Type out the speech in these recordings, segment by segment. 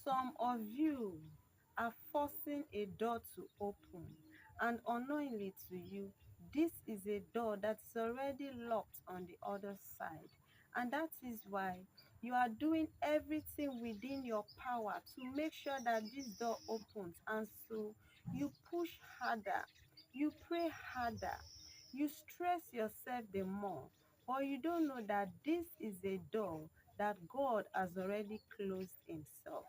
Some of you are forcing a door to open, and unknowingly to you, this is a door that's already locked on the other side. And that is why you are doing everything within your power to make sure that this door opens. And so you push harder, you pray harder, you stress yourself the more, but you don't know that this is a door that God has already closed Himself.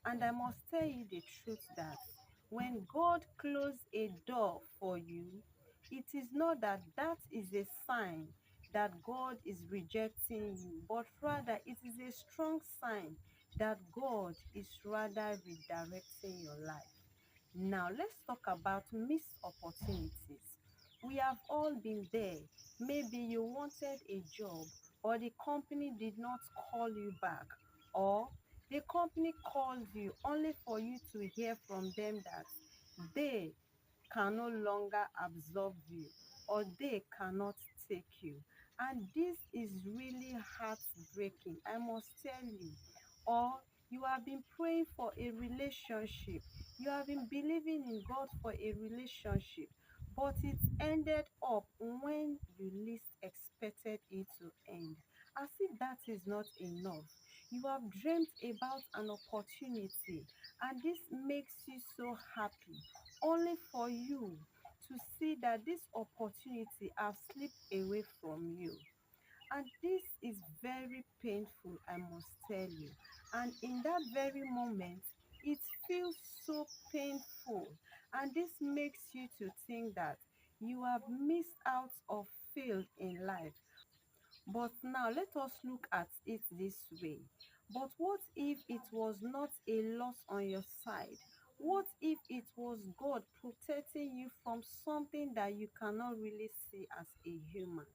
And I must tell you the truth that when God closes a door for you, it is not that that is a sign that God is rejecting you, but rather it is a strong sign that God is rather redirecting your life. Now, let's talk about missed opportunities. We have all been there. Maybe you wanted a job, or the company did not call you back, or the company called you only for you to hear from them that they can no longer absorb you, or they cannot take you. And this is really heartbreaking, I must tell you. Or you have been praying for a relationship, you have been believing in God for a relationship, but it ended up when you least expected it to end. As if that is not enough, you have dreamt about an opportunity, and this makes you so happy, only for you to see that this opportunity has slipped away from you. And this is very painful, I must tell you. And in that very moment, it feels so painful. And this makes you to think that you have missed out or failed in life. But now let us look at it this way. But what if it was not a loss on your side? What if it was God protecting you from something that you cannot really see as a human?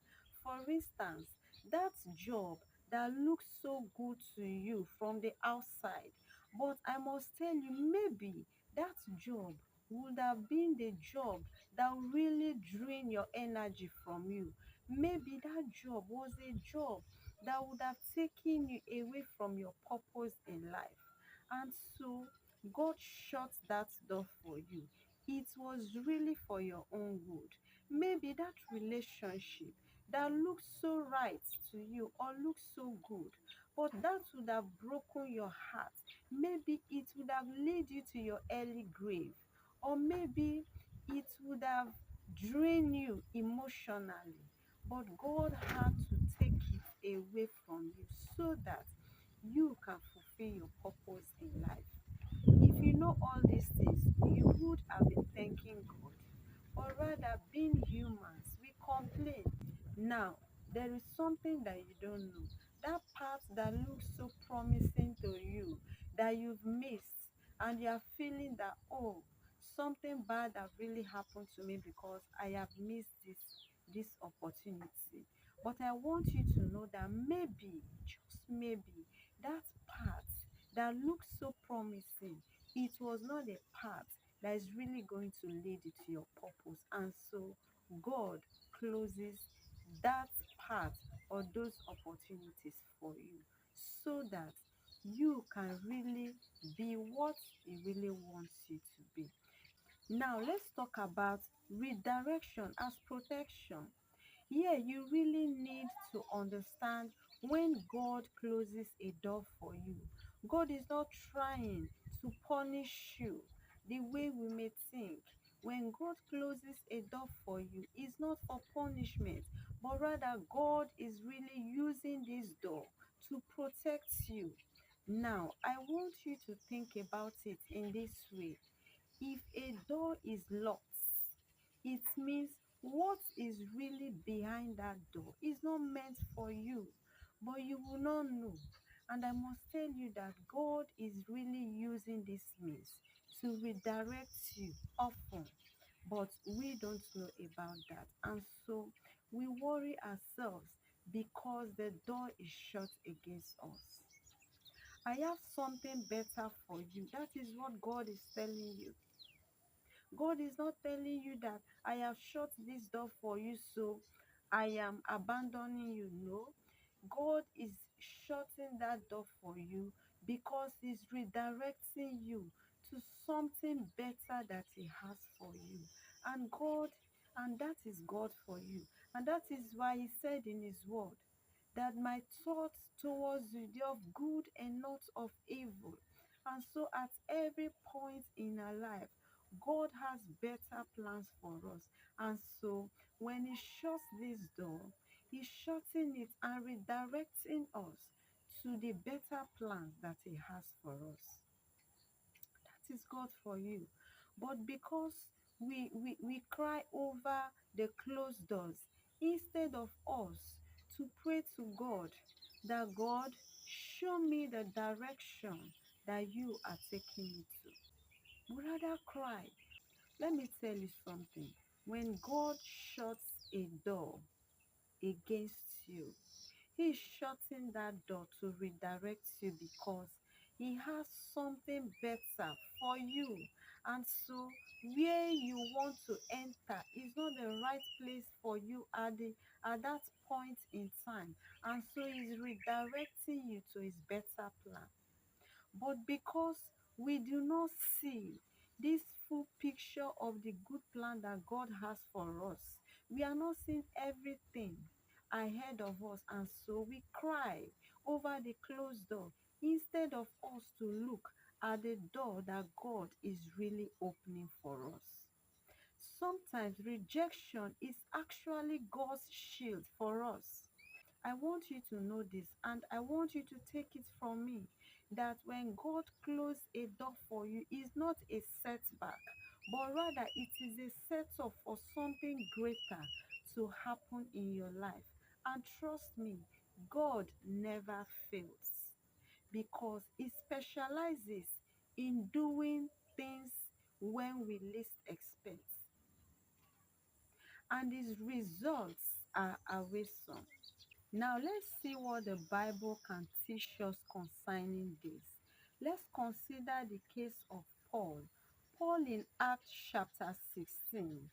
For instance, that job that looks so good to you from the outside, but I must tell you, maybe that job would have been the job that really drain your energy from you. Maybe that job was a job that would have taken you away from your purpose in life. And so God shut that door for you. It was really for your own good. Maybe that relationship that looks so right to you or looks so good, but that would have broken your heart. Maybe it would have led you to your early grave, or maybe it would have drained you emotionally, but God had to take it away from you so that you can fulfill your purpose in life. If you know all these things, you would have been thanking God. But rather, being humans, we complain. Now, there is something that you don't know. That part that looks so promising to you, that you've missed, and you are feeling that, oh, something bad have really happened to me because I have missed this opportunity. But I want you to know that maybe, just maybe, that part that looks so promising, it was not a path that is really going to lead you to your purpose. And so God closes that path or those opportunities for you so that you can really be what He really wants you to be. Now, let's talk about redirection as protection. Here, you really need to understand when God closes a door for you, God is not trying to punish you the way we may think. When God closes a door for you, it's not for punishment, but rather God is really using this door to protect you. Now, I want you to think about it in this way. If a door is locked, it means what is really behind that door is not meant for you, but you will not know. And I must tell you that God is really using this means to redirect you often, but we don't know about that. And so we worry ourselves because the door is shut against us. I have something better for you. That is what God is telling you. God is not telling you that I have shut this door for you, so I am abandoning you. No, God is shutting that door for you because He's redirecting you to something better that He has for you. And God, and that is God for you. And that is why He said in His word that my thoughts towards you, they are of good and not of evil. And so at every point in our life, God has better plans for us. And so when He shuts this door, He's shutting it and redirecting us to the better plans that He has for us. That is God for you. But because we cry over the closed doors, instead of us to pray to God that God, show me the direction that you are taking me to. We rather cry. Let me tell you something. When God shuts a door against you, He's shutting that door to redirect you because He has something better for you. And so, where you want to enter is not the right place for you at that point in time. And so, He's redirecting you to His better plan. But because we do not see this full picture of the good plan that God has for us, we are not seeing everything ahead of us, and so we cry over the closed door instead of us to look at the door that God is really opening for us. Sometimes rejection is actually God's shield for us. I want you to know this, and I want you to take it from me that when God closes a door for you, is not a setback, but rather it is a setup for something greater to happen in your life. And trust me, God never fails because He specializes in doing things when we least expect, and His results are awesome. Now, let's see what the Bible can teach us concerning this. Let's consider the case of Paul. Paul in Acts chapter 16.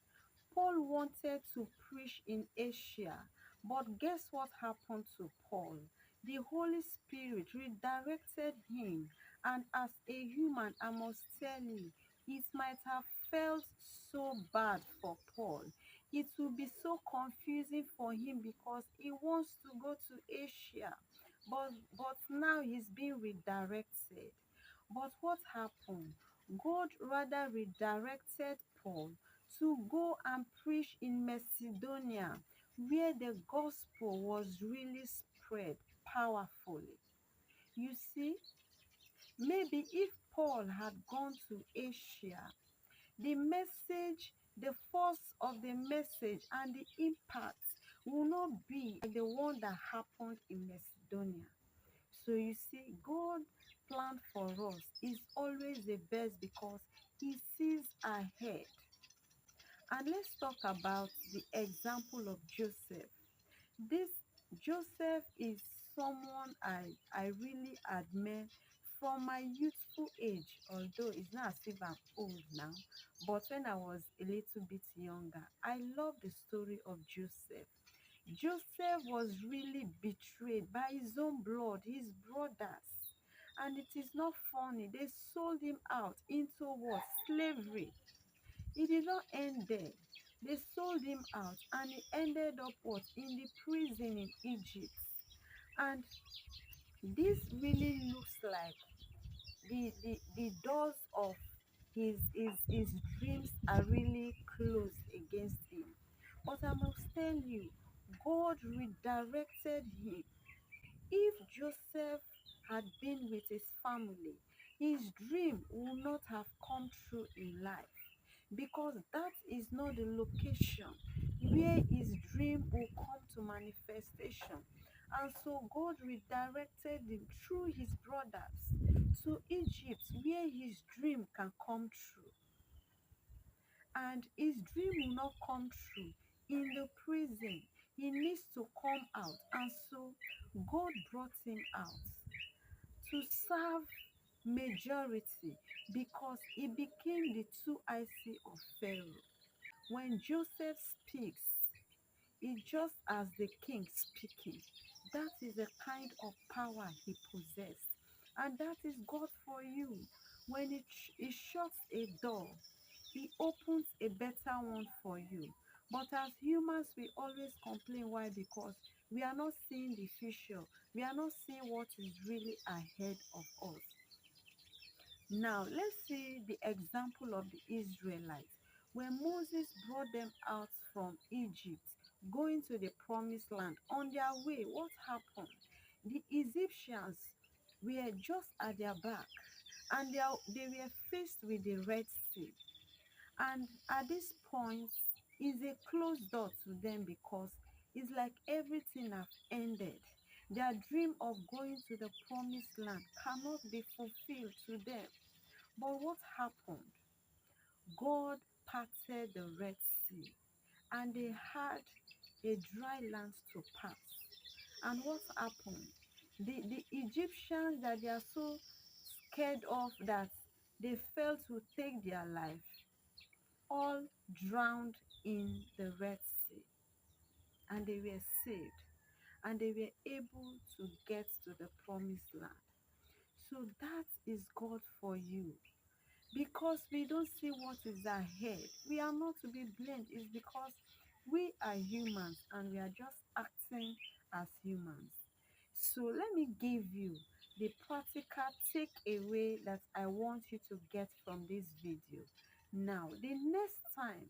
Paul wanted to preach in Asia, but guess what happened to Paul? The Holy Spirit redirected him, and as a human, I must tell you, it might have felt so bad for Paul. It will be so confusing for him because he wants to go to Asia, but now he's being redirected. But what happened? God rather redirected Paul to go and preach in Macedonia, where the gospel was really spread powerfully. You see, maybe if Paul had gone to Asia, the message, the force of the message and the impact will not be like the one that happened in Macedonia. So you see, God plan for us is always the best because He sees ahead. And let's talk about the example of Joseph. This Joseph is someone I really admire from my youthful age, although it's not as if I'm old now, but when I was a little bit younger, I love the story of Joseph. Joseph was really betrayed by his own blood, his brothers. And it is not funny. They sold him out into what? Slavery. It did not end there. They sold him out and he ended up what? In the prison in Egypt. And this really looks like the doors of his dreams are really closed against him. But I must tell you, God redirected him. If Joseph had been with his family, his dream would not have come true in life because that is not the location where his dream will come to manifestation. And so God redirected him through his brothers to Egypt where his dream can come true. And his dream will not come true in the prison. He needs to come out. And so God brought him out to serve majority because he became the 2IC of Pharaoh. When Joseph speaks, it's just as the king speaking. That is the kind of power he possessed. And that is God for you. When he shuts a door, he opens a better one for you. But as humans, we always complain. Why? Because we are not seeing the future. We are not seeing what is really ahead of us. Now, let's see the example of the Israelites. When Moses brought them out from Egypt, going to the promised land, on their way, what happened? The Egyptians were just at their back, and they were faced with the Red Sea. And at this point, it's a closed door to them because it's like everything have ended. Their dream of going to the promised land cannot be fulfilled to them. But what happened? God parted the Red Sea and they had a dry land to pass. And what happened? The Egyptians that they are so scared of that they felt to take their life all drowned in the Red Sea, and they were saved, and they were able to get to the promised land. So that is God for you. Because we don't see what is ahead, we are not to be blamed. It's because we are humans and we are just acting as humans. So let me give you the practical takeaway that I want you to get from this video. Now, the next time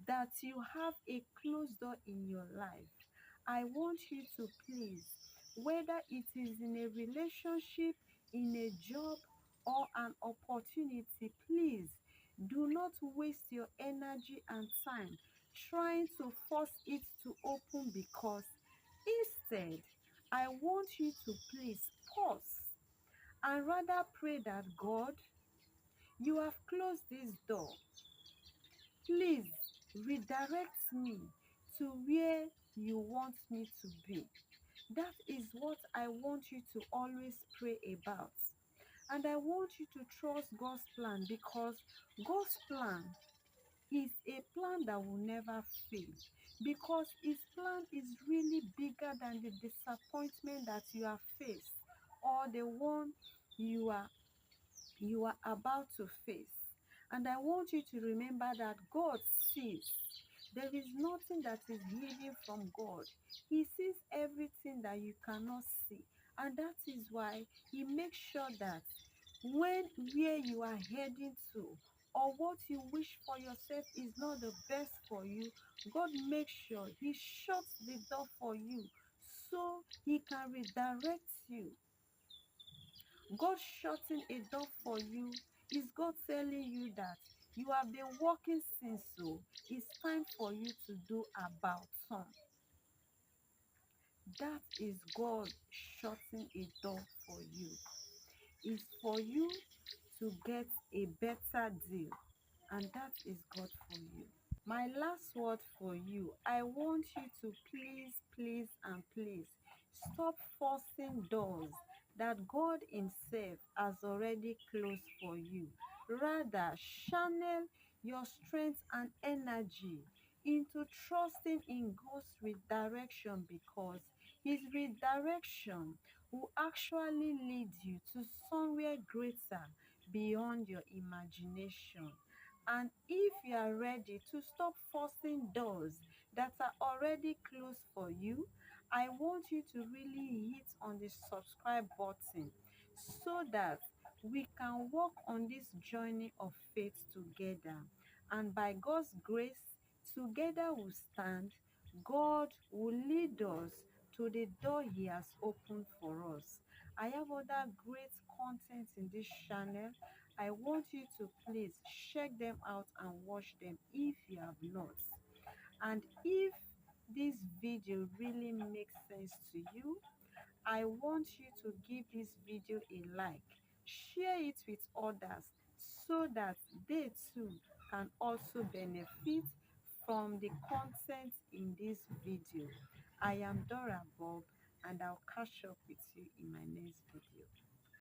that you have a closed door in your life, I want you to please, whether it is in a relationship, in a job, or an opportunity, please do not waste your energy and time trying to force it to open, because instead, I want you to please pause and rather pray that God, you have closed this door. Please redirect me to where you want me to be. That is what I want you to always pray about. And I want you to trust God's plan, because God's plan is a plan that will never fail. Because his plan is really bigger than the disappointment that you have faced, or the one you are about to face. And I want you to remember that God sees. There is nothing that is hidden from God. He sees everything that you cannot see. And that is why he makes sure that when where you are heading to, or what you wish for yourself is not the best for you, God makes sure he shuts the door for you so he can redirect you. God shutting a door for you is God telling you that you have been working since, so it's time for you to do about some. That is God shutting a door for you. It's for you to get a better deal, and that is God for you. My last word for you, I want you to please, please, and please stop forcing doors that God Himself has already closed for you. Rather, channel your strength and energy into trusting in God's redirection, because His redirection will actually lead you to somewhere greater beyond your imagination. And if you are ready to stop forcing doors that are already closed for you, I want you to really hit on the subscribe button so that we can walk on this journey of faith together. And by God's grace, together we stand. God will lead us to the door He has opened for us. I have other great content in this channel. I want you to please check them out and watch them if you have not. And if this video really makes sense to you, I want you to give this video a like, share it with others so that they too can also benefit from the content in this video. I am Dora Bob, and I'll catch up with you in my next video.